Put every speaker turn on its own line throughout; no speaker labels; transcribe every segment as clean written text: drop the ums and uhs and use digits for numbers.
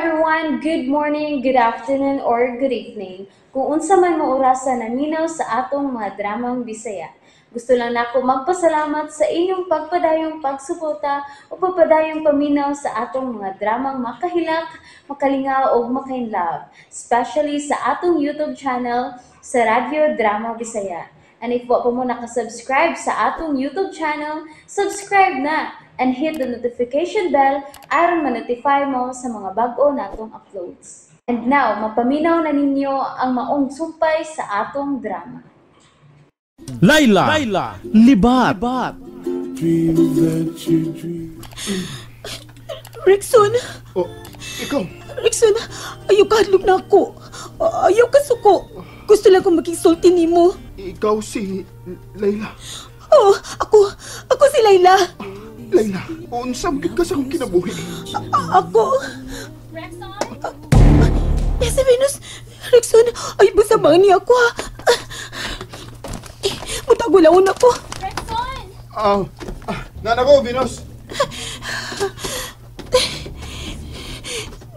everyone, good morning, good afternoon, or good evening. Kung unsa man mo orasan naminaw sa atong mga dramang Bisaya. Gusto lang nako magpasalamat sa inyong pagpadayong pagsuporta o pagpadayong paminaw sa atong mga dramang makahilak, makalingaw o makainlove, especially sa atong YouTube channel sa Radyo Drama Bisaya. And if wa pa mo nakasubscribe sa atong YouTube channel, subscribe na and hit the notification bell aron ma-notify mo sa mga bag-o natong uploads. And now, mapaminaw na ninyo ang maong sumpay sa atong drama.
Laila, libat.
Rexon!
Oh, ikaw!
Rexon, ayaw ka hadlok na ako. Ayaw ka suko. Gusto lang kong maging-sulti ni mo.
Ikaw si Layla.
Oh, ako si Layla.
Layla, unsam gid ka sa akong kinabuhi.
Ako... Rexon? Si Venus. Rexon, ay basabangan niya ako ha. Mutagulaon ako.
Rexon!
Nana ko, Venus.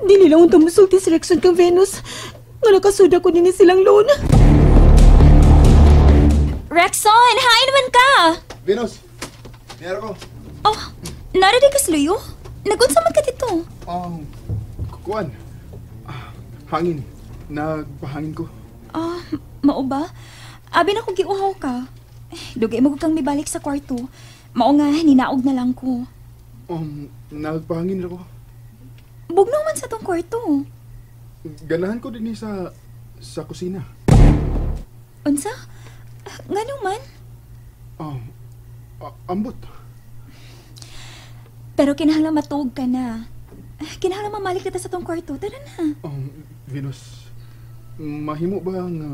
Di nila akong tumusulti si Rexon kang Venus. Nga nakasuda ko din silang loan.
Rexon! Hain naman ka!
Venus, niyara ko.
Oh, narari ka sluyo? Nagunsa man ka dito?
Kuan. Hangin. Nagpahangin ko.
Mao ba? Abi na ko giuhaw ka. Dugay mo kang mibalik sa kwarto. Mao nga, ninaog na lang ko.
Nagpahangin ako.
Bugnaw man sa tong kwarto.
Ganahan ko din sa kusina.
Unsa? Ngano man?
Ambot.
Pero kinahanglan matuog ka na. Kinahanglan mamalik kita sa tong kwarto. Tara na.
Venus, mahimo ba nga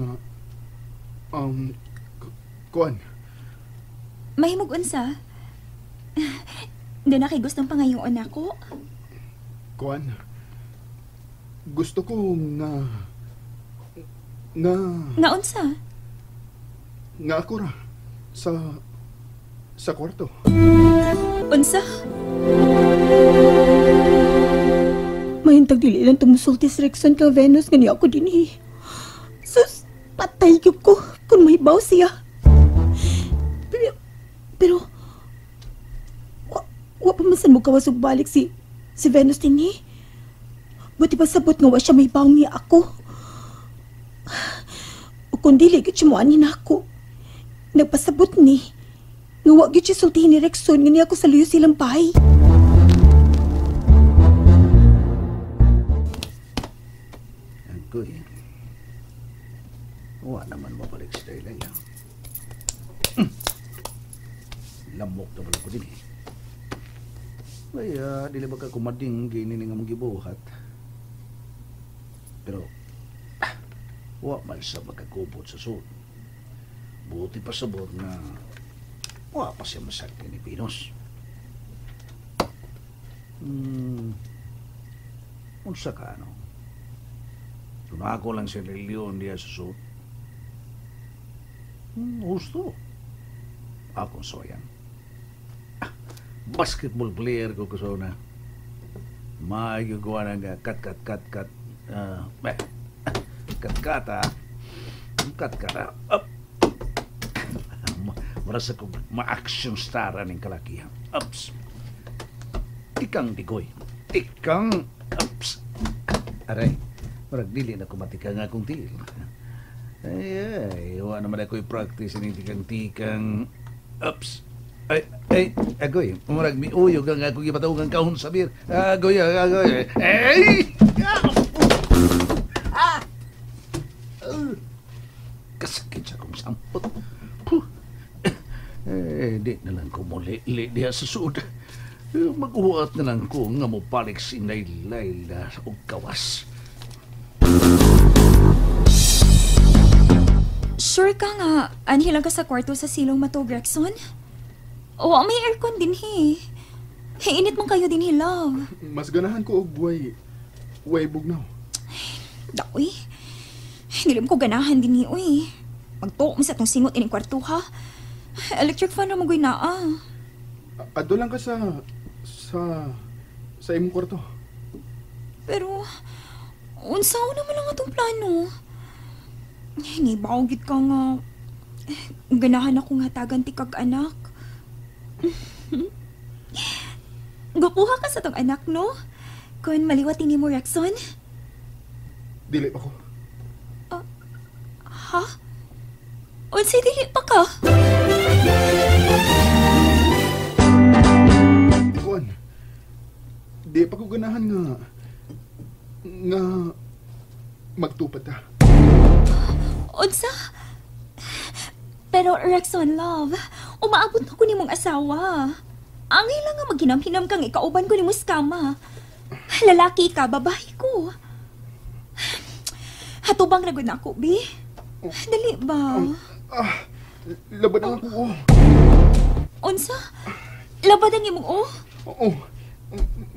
kuan?
Mahimog unsa? Doon na kay gustong pangayoon ako.
Kuan? Gusto ko nga
Nga unsa?
nga ako ra sa kwarto.
Unsa?
Mahintag dili lang tumusulti si Rexon kang Venus nga niya ako din eh. Sus, patay ko kung mahibaw siya. Pero wa pa man mo kawasog balik si Venus din eh. Buti pa sabot nga wa siya mahibaw niya ako. O kung dili gid siya moanin ako. Nagpasabot ni nga wa gid siya sultihin ni Rexon nga niya ako sa luyo silang bahay.
Agoy. Wa naman mabalik sa Layla. Lamok naman ako din eh. Kaya, dili ba ka kumading gini nga mong gibuhat. Pero, wa man sa magkakubot sa sud. Buti pa sabot na wa pa siya masakti ni Pinos. Unsa ka ano? Kung ako lang si Leon diya sa sud. Gusto. Ako soyan. Basketball player ko kusona. Magagawa na nga kat. Kat. Up. Marasa ko ma-action star ng kalakihan. Ups. Tikang digoy. Ups. Aray. Marag dili na kumatika nga akong til. Ay, iwa naman ako'y practice ni tikang. Ups. Ay, agoy, umurag mi uyog ang ako gipatawag kahon sabir. Agoy. Ay! Kasakit sa akong sampot. Di na lang ko muli diya sa sud. Mag-uwat na lang ko nga mo palik si Layla o kawas.
Sure ka nga, anhi lang ka sa kwarto sa silong matog, Rexon? O, may aircon din he. Init man kayo din he, love.
Mas ganahan ko og way bugnaw.
Daoy. Hindi mo ko ganahan din he, uy. Magtuok mo sa itong singot ining kwarto, ha? Electric fan na magoy na,
Ado lang ka sa imong kwarto.
Pero, unsaon naman lang atong plano? Hinibaw gid ka nga. Ganahan ako nga tagan ti kag anak. Gukuha ka sa tong anak, no? Kung maliwati ni mo, Rexon?
Dili pa ko.
Ha? Unsay dili pa ka?
Kuan. Di pa ko ganahan nga magtupad ta.
Unsa? Pero Rexon, love, umaabot na ko ni mong asawa. Angay lang nga maghinam-hinam kang ikauban ko ni Muskama. Lalaki ka, babae ko. Hatubang ragod na ako, Bi. Dali ba?
Laban ang ako.
Unsa? Labad ang imong oh?
Oo.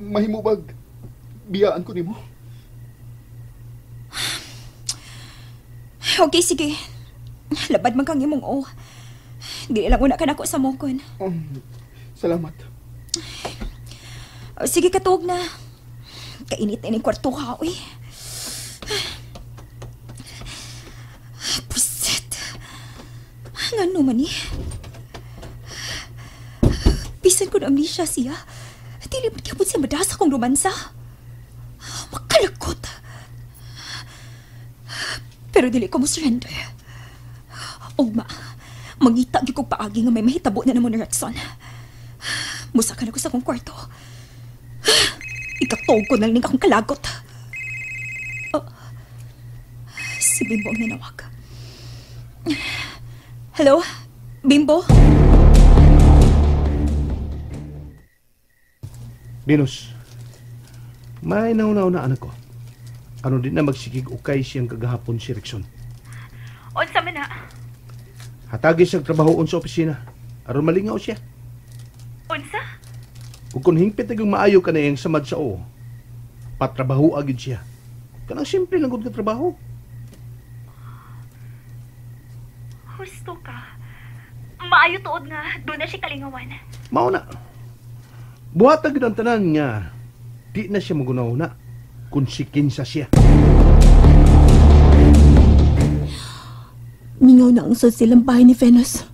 Mahimubag. Biyaan ko nimo.
Okay, sige. Labad man kang imong oh. Di lang una ka na ko sa mokon.
Salamat.
Sige, katuog na. Kainit na yung kwarto ka, uy. Puset. Nga naman eh. Bisan ko na amnesia siya. Dili mo kiyapot siya madasa kong romansa. Makalagot. Pero dili ko mo surrender. Ugma, mangita gyud kog paagi nga may mahitabo na namon ni Rexon. Musakan ako sa akong kwarto. Ikatog ko na lang akong kalagot. Si Bimbo ang nanawag. Hello? Bimbo?
Venus, may nauna-una anak ko. Ano din na magsigig ukay siyang kagahapon si Rexon.
Unsa man na?
Hatagi siyang trabahoon sa opisina. Aron malingaw siya.
Unsa?
Ug kung hingpit naging maayo ka na iyang samad sa o, patrabaho agad siya. Kanang simple lang gud ka trabaho.
Husto ka. Maayo tuod nga, doon na siya kalingawan.
Mao na. Buhat agad ang tanan nga, di na siya magunaw-una kung si kinsa siya.
Mingaw na ang sod silang bahay ni Venus.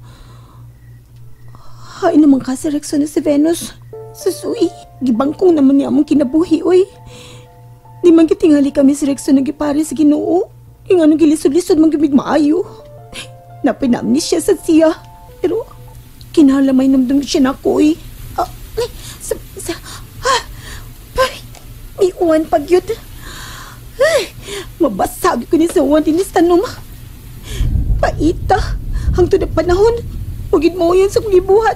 Hay naman ka si Rexon na si Venus. Susuy, gibangkong naman niya among kinabuhi, oy. Di man kitingali kami si Rexon na gipare sa Ginoo. Yung anong gilisod-lisod man gimig maayo. Napinamnis siya sa siya. Pero, kinalamay namdam siya na ako, oy. May uwan pagyot. Mabasag ko ni sa uwan din sa tanom. Paita, hangtod na panahon. Ugid mo yan sa kong gibuhat.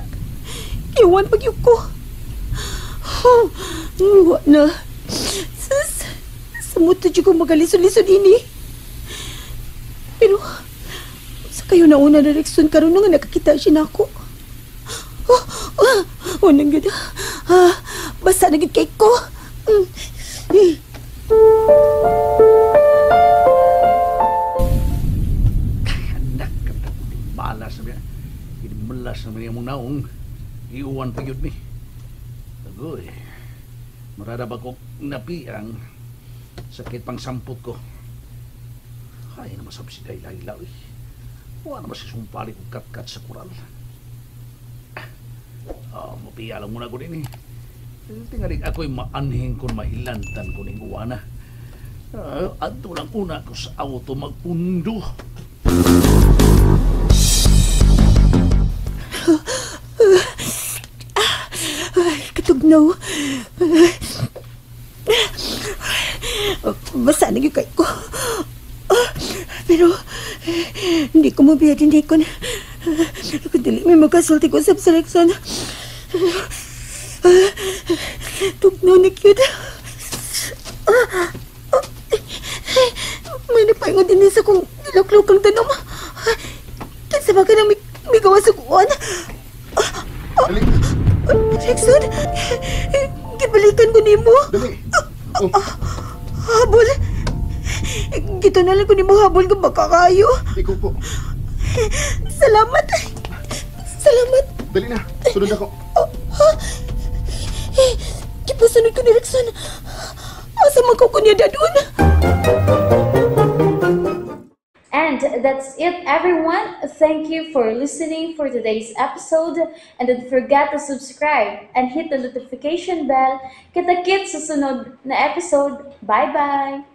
Iwan pagyot ko. Wa na. Sus, samot na dyan ko magalisod-lisod ini. Pero, sa kayo na una na Rexon karon nga nakakita siya na ako. Unang gud. Basa na gid kay ko.
Anak ka na, balas na niya. Inimalas naman niya mong naong. Iuwan pa yun ni. Agoy, marada ba ko napiang sakit pang sampot ko. Ay naman sabi si Dayla eh. Wala naman si sumpali kong kat-kat sa kural. Mapiya lang muna ko din eh. Tingaling ako'y maanhing kung mahilantan ko ng uwana. Adto lang una ko sa auto magpundo.
Katugnaw. Basa na yung kay ko. Pero, hindi ko mabiyad, hindi ko na. Kung dili may magkasulti ko sa Rexon. Tugnaw na cute. May napaingon din sa kong nilaklok ang tanom. Kasi baka nang may gawa sa kuwan.
Dali.
Rexon, gibalikan ko ni mo.
Dali.
Habol. Gito na lang ko ni mo habol kung baka kayo.
Ikaw po.
Salamat. Salamat.
Dali na. Sunod ako.
Kipasunod ko ni Rexon. Asa man ko kunya dadun?
And that's it, everyone. Thank you for listening for today's episode. And don't forget to subscribe and hit the notification bell. Kita-kits sa sunod na episode. Bye-bye!